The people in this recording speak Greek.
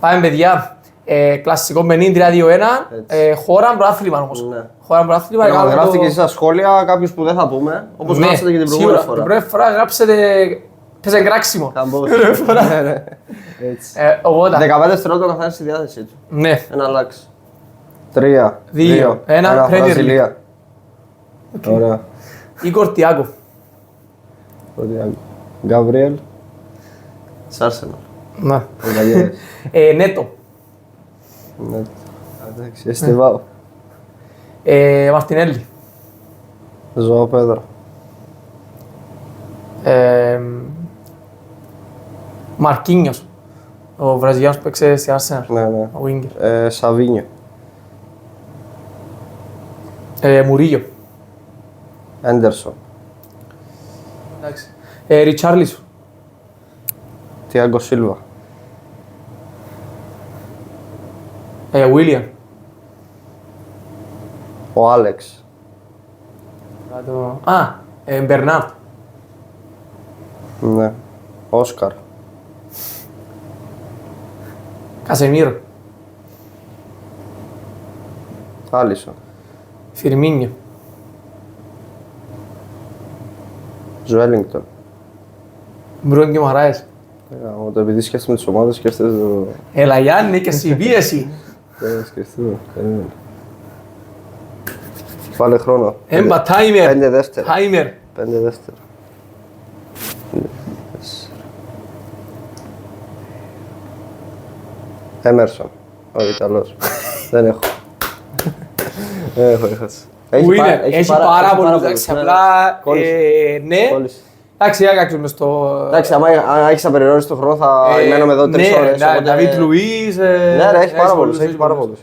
Πάμε παιδιά, κλασικό 53-2-1, χώρα πρωτάθλημα όμως. Ναι. Χώρα πρωτάθλημα. Γράφτε και εσείς στα σχόλια κάποιους που δεν θα πούμε, όπως γράψατε και την προηγούμενη φορά. Την πρώτη φορά γράψετε, πέσε κράξιμο. Καμπός. Έτσι. 15 δευτερόλεπτα ο καθένας στη διάθεσή του. Ναι. Ένα αλλάξει. 3, 2, 1, Βραζιλία. Ωραία. Ίκορ Τιάκο. Γκαβριέλ. Σάρσεναλ. Ναι. Νέτο. Ναι. Εντάξει, Εστιβάου. Μαρτινέλli. Ζωά Πέδρο. Μαρκίνιος. Ο Βραζιλιάνος που παίξε στη Arsenal. Ναι, ναι. Ο Winger. Σαβίνιο. Μουρίγιο. Έντερσον. Εντάξει. Ριτσάρλισον. Τιάγκο Σίλβα. Βίλιαν. Ο Άλεξ. Μπερνάρτ. Ναι. Όσκαρ. Κασεμίρο. Άλισον. Φιρμίνιο. Ζουέλινγκτον. Μπρον και Μαράες. Το επειδή σκέφτομαι τις ομάδες σκέφτεσαι το... Έλα Γιάννη και στη πίεση. Δεν σκεφτούμε. Βάλε χρόνο. Έμπα, τάιμερ. 5 δεύτερα. Τάιμερ. 5 δεύτερα. Έμερσον. Ο Ιταλός. Δεν έχω. Έχασε. Έχει πάρα πολύ, εντάξει, απλά, ναι. Εντάξει, άκαξε μες το... Εντάξει, άμα έχεις απεριόριστο χρόνο θα μένουμε εδώ 3 ώρες. Ναι, Νταβίτ Λουίς... Ναι, έχει πάρα πολλούς.